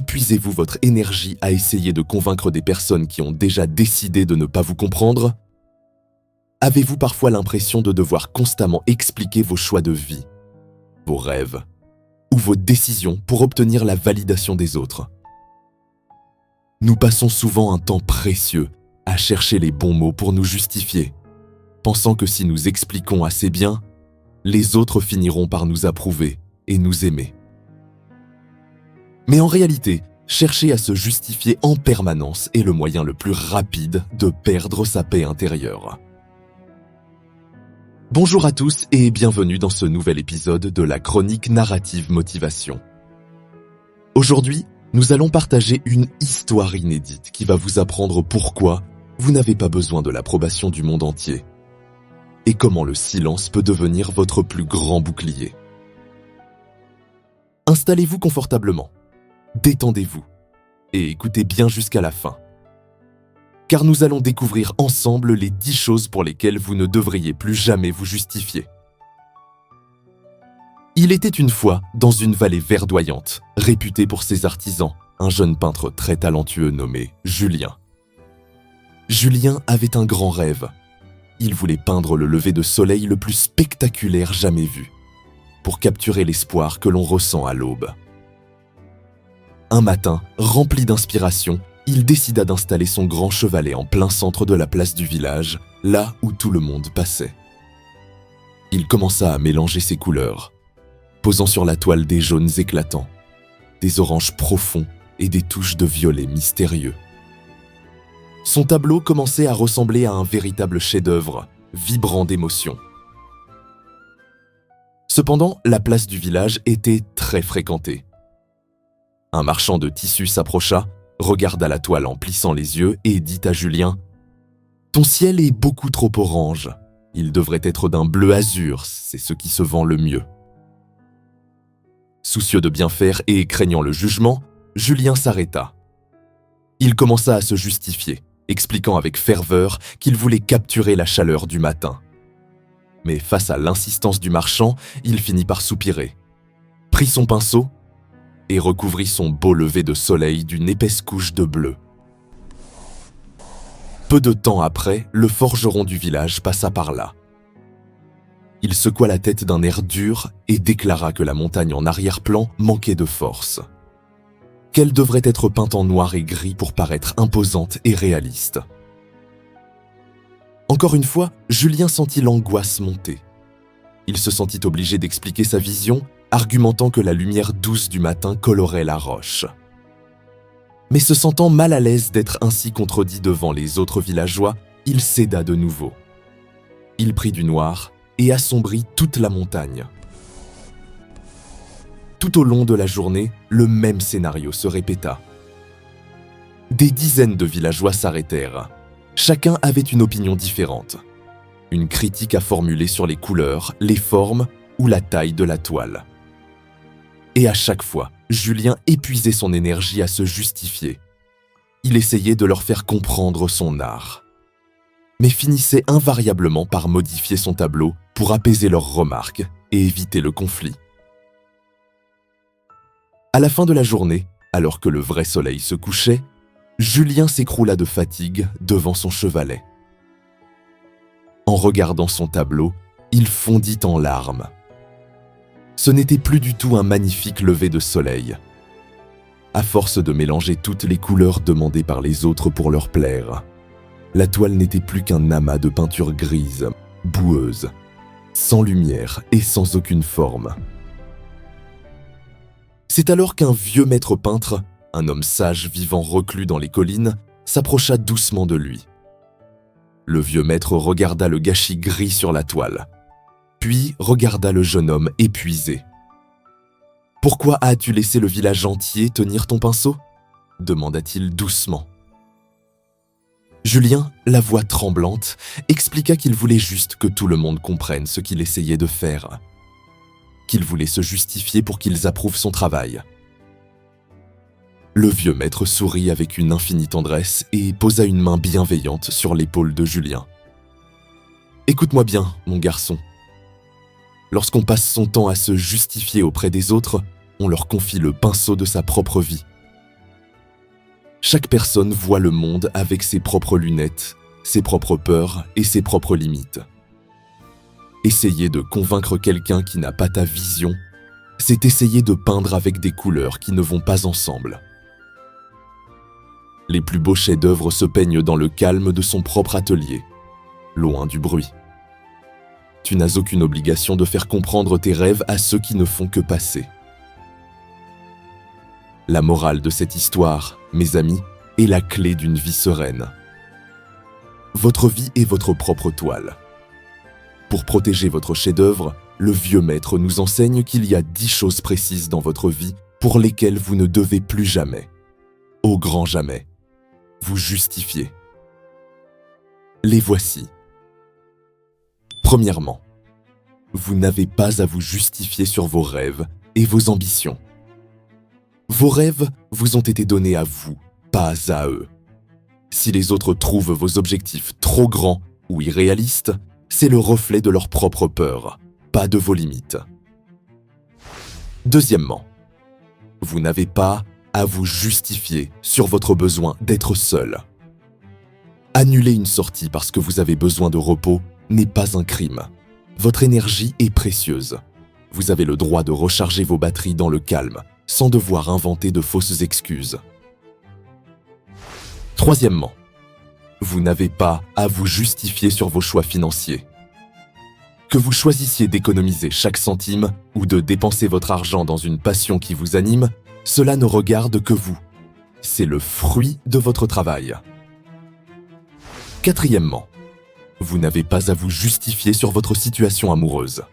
épuisez-vous votre énergie à essayer de convaincre des personnes qui ont déjà décidé de ne pas vous comprendre? Avez-vous parfois l'impression de devoir constamment expliquer vos choix de vie, vos rêves ou vos décisions pour obtenir la validation des autres? Nous passons souvent un temps précieux à chercher les bons mots pour nous justifier, pensant que si nous expliquons assez bien, les autres finiront par nous approuver et nous aimer. Mais en réalité, chercher à se justifier en permanence est le moyen le plus rapide de perdre sa paix intérieure. Bonjour à tous et bienvenue dans ce nouvel épisode de la chronique narrative motivation. Aujourd'hui, nous allons partager une histoire inédite qui va vous apprendre pourquoi vous n'avez pas besoin de l'approbation du monde entier et comment le silence peut devenir votre plus grand bouclier. Installez-vous confortablement, détendez-vous et écoutez bien jusqu'à la fin. Car nous allons découvrir ensemble les 10 choses pour lesquelles vous ne devriez plus jamais vous justifier. Il était une fois, dans une vallée verdoyante, réputée pour ses artisans, un jeune peintre très talentueux nommé Julien. Julien avait un grand rêve. Il voulait peindre le lever de soleil le plus spectaculaire jamais vu, pour capturer l'espoir que l'on ressent à l'aube. Un matin, rempli d'inspiration, il décida d'installer son grand chevalet en plein centre de la place du village, là où tout le monde passait. Il commença à mélanger ses couleurs, posant sur la toile des jaunes éclatants, des oranges profonds et des touches de violet mystérieux. Son tableau commençait à ressembler à un véritable chef-d'œuvre, vibrant d'émotion. Cependant, la place du village était très fréquentée. Un marchand de tissus s'approcha, regarda la toile en plissant les yeux et dit à Julien « Ton ciel est beaucoup trop orange. Il devrait être d'un bleu azur, c'est ce qui se vend le mieux. » Soucieux de bien faire et craignant le jugement, Julien s'arrêta. Il commença à se justifier, expliquant avec ferveur qu'il voulait capturer la chaleur du matin. Mais face à l'insistance du marchand, il finit par soupirer, prit son pinceau et recouvrit son beau lever de soleil d'une épaisse couche de bleu. Peu de temps après, le forgeron du village passa par là. Il secoua la tête d'un air dur et déclara que la montagne en arrière-plan manquait de force, qu'elle devrait être peinte en noir et gris pour paraître imposante et réaliste. Encore une fois, Julien sentit l'angoisse monter. Il se sentit obligé d'expliquer sa vision, argumentant que la lumière douce du matin colorait la roche. Mais se sentant mal à l'aise d'être ainsi contredit devant les autres villageois, il céda de nouveau. Il prit du noir et assombrit toute la montagne. Tout au long de la journée, le même scénario se répéta. Des dizaines de villageois s'arrêtèrent. Chacun avait une opinion différente. Une critique à formuler sur les couleurs, les formes ou la taille de la toile. Et à chaque fois, Julien épuisait son énergie à se justifier. Il essayait de leur faire comprendre son art, mais finissait invariablement par modifier son tableau pour apaiser leurs remarques et éviter le conflit. À la fin de la journée, alors que le vrai soleil se couchait, Julien s'écroula de fatigue devant son chevalet. En regardant son tableau, il fondit en larmes. Ce n'était plus du tout un magnifique lever de soleil. À force de mélanger toutes les couleurs demandées par les autres pour leur plaire, la toile n'était plus qu'un amas de peinture grise, boueuse, sans lumière et sans aucune forme. C'est alors qu'un vieux maître peintre, un homme sage vivant reclus dans les collines, s'approcha doucement de lui. Le vieux maître regarda le gâchis gris sur la toile, puis regarda le jeune homme épuisé. « Pourquoi as-tu laissé le village entier tenir ton pinceau » demanda-t-il doucement. Julien, la voix tremblante, expliqua qu'il voulait juste que tout le monde comprenne ce qu'il essayait de faire, qu'il voulait se justifier pour qu'ils approuvent son travail. Le vieux maître sourit avec une infinie tendresse et posa une main bienveillante sur l'épaule de Julien. « Écoute-moi bien, mon garçon. Lorsqu'on passe son temps à se justifier auprès des autres, on leur confie le pinceau de sa propre vie. Chaque personne voit le monde avec ses propres lunettes, ses propres peurs et ses propres limites. Essayer de convaincre quelqu'un qui n'a pas ta vision, c'est essayer de peindre avec des couleurs qui ne vont pas ensemble. Les plus beaux chefs-d'œuvre se peignent dans le calme de son propre atelier, loin du bruit. Tu n'as aucune obligation de faire comprendre tes rêves à ceux qui ne font que passer. La morale de cette histoire, mes amis, est la clé d'une vie sereine. Votre vie est votre propre toile. Pour protéger votre chef-d'œuvre, le vieux maître nous enseigne qu'il y a 10 choses précises dans votre vie pour lesquelles vous ne devez plus jamais, au grand jamais, vous justifier. Les voici. Premièrement, vous n'avez pas à vous justifier sur vos rêves et vos ambitions. Vos rêves vous ont été donnés à vous, pas à eux. Si les autres trouvent vos objectifs trop grands ou irréalistes, c'est le reflet de leur propre peur, pas de vos limites. Deuxièmement, vous n'avez pas à vous justifier sur votre besoin d'être seul. Annuler une sortie parce que vous avez besoin de repos n'est pas un crime. Votre énergie est précieuse. Vous avez le droit de recharger vos batteries dans le calme, sans devoir inventer de fausses excuses. Troisièmement, vous n'avez pas à vous justifier sur vos choix financiers. Que vous choisissiez d'économiser chaque centime ou de dépenser votre argent dans une passion qui vous anime, cela ne regarde que vous. C'est le fruit de votre travail. Quatrièmement, vous n'avez pas à vous justifier sur votre situation amoureuse.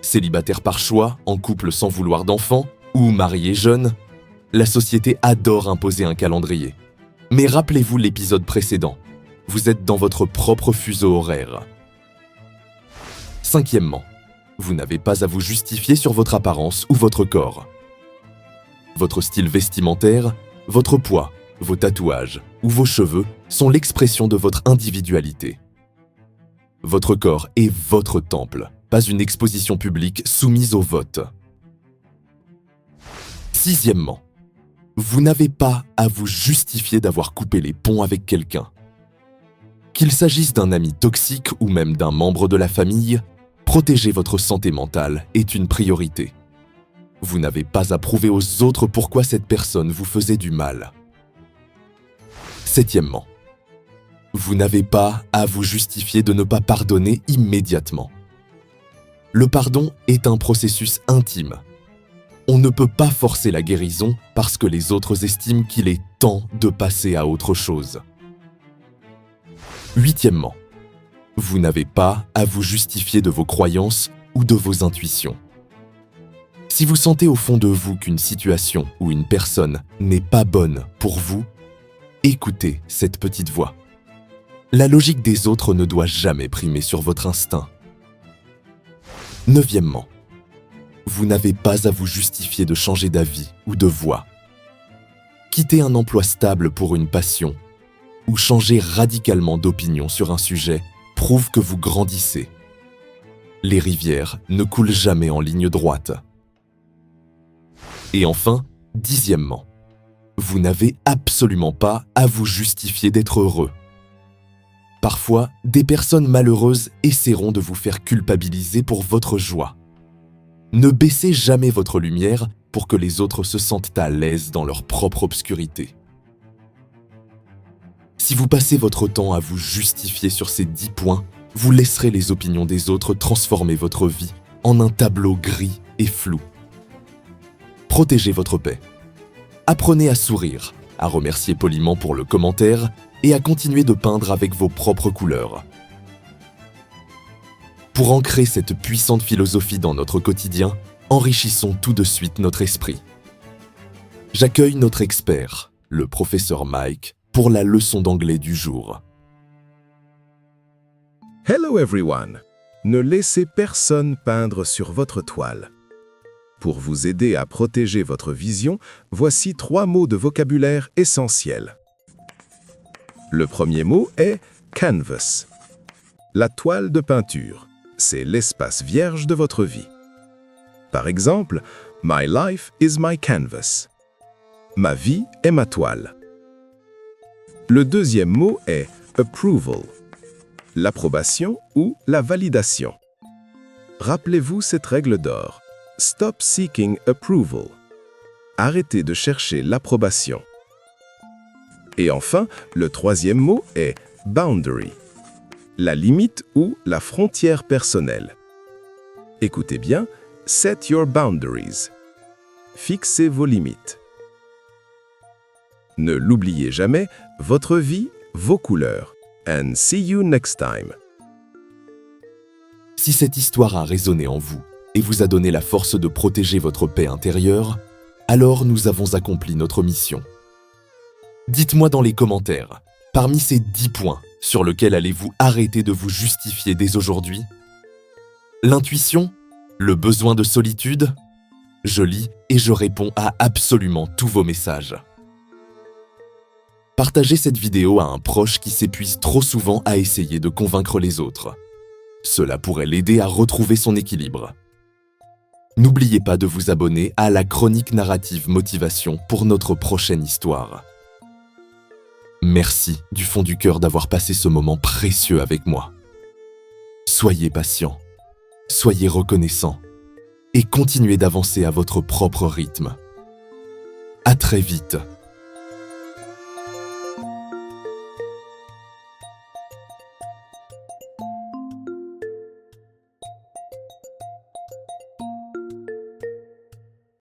Célibataire par choix, en couple sans vouloir d'enfant, ou marié jeune, la société adore imposer un calendrier. Mais rappelez-vous l'épisode précédent, vous êtes dans votre propre fuseau horaire. Cinquièmement, vous n'avez pas à vous justifier sur votre apparence ou votre corps. Votre style vestimentaire, votre poids, vos tatouages ou vos cheveux sont l'expression de votre individualité. Votre corps est votre temple, pas une exposition publique soumise au vote. Sixièmement, vous n'avez pas à vous justifier d'avoir coupé les ponts avec quelqu'un. Qu'il s'agisse d'un ami toxique ou même d'un membre de la famille, protéger votre santé mentale est une priorité. Vous n'avez pas à prouver aux autres pourquoi cette personne vous faisait du mal. Septièmement, vous n'avez pas à vous justifier de ne pas pardonner immédiatement. Le pardon est un processus intime. On ne peut pas forcer la guérison parce que les autres estiment qu'il est temps de passer à autre chose. Huitièmement, vous n'avez pas à vous justifier de vos croyances ou de vos intuitions. Si vous sentez au fond de vous qu'une situation ou une personne n'est pas bonne pour vous, écoutez cette petite voix. La logique des autres ne doit jamais primer sur votre instinct. Neuvièmement, vous n'avez pas à vous justifier de changer d'avis ou de voie. Quitter un emploi stable pour une passion ou changer radicalement d'opinion sur un sujet prouve que vous grandissez. Les rivières ne coulent jamais en ligne droite. Et enfin, dixièmement, vous n'avez absolument pas à vous justifier d'être heureux. Parfois, des personnes malheureuses essaieront de vous faire culpabiliser pour votre joie. Ne baissez jamais votre lumière pour que les autres se sentent à l'aise dans leur propre obscurité. Si vous passez votre temps à vous justifier sur ces 10 points, vous laisserez les opinions des autres transformer votre vie en un tableau gris et flou. Protégez votre paix. Apprenez à sourire, à remercier poliment pour le commentaire et à continuer de peindre avec vos propres couleurs. Pour ancrer cette puissante philosophie dans notre quotidien, enrichissons tout de suite notre esprit. J'accueille notre expert, le professeur Mike, pour la leçon d'anglais du jour. Hello everyone! Ne laissez personne peindre sur votre toile. Pour vous aider à protéger votre vision, voici 3 mots de vocabulaire essentiels. Le premier mot est canvas. La toile de peinture, c'est l'espace vierge de votre vie. Par exemple, My life is my canvas. Ma vie est ma toile. Le deuxième mot est approval, l'approbation ou la validation. Rappelez-vous cette règle d'or. Stop seeking approval. Arrêtez de chercher l'approbation. Et enfin, le troisième mot est boundary, la limite ou la frontière personnelle. Écoutez bien, set your boundaries. Fixez vos limites. Ne l'oubliez jamais, votre vie, vos couleurs. And see you next time. Si cette histoire a résonné en vous et vous a donné la force de protéger votre paix intérieure, alors nous avons accompli notre mission. Dites-moi dans les commentaires, parmi ces 10 points, sur lesquels allez-vous arrêter de vous justifier dès aujourd'hui? L'intuition? Le besoin de solitude? Je lis et je réponds à absolument tous vos messages. Partagez cette vidéo à un proche qui s'épuise trop souvent à essayer de convaincre les autres. Cela pourrait l'aider à retrouver son équilibre. N'oubliez pas de vous abonner à la chronique narrative motivation pour notre prochaine histoire. Merci du fond du cœur d'avoir passé ce moment précieux avec moi. Soyez patient, soyez reconnaissant et continuez d'avancer à votre propre rythme. À très vite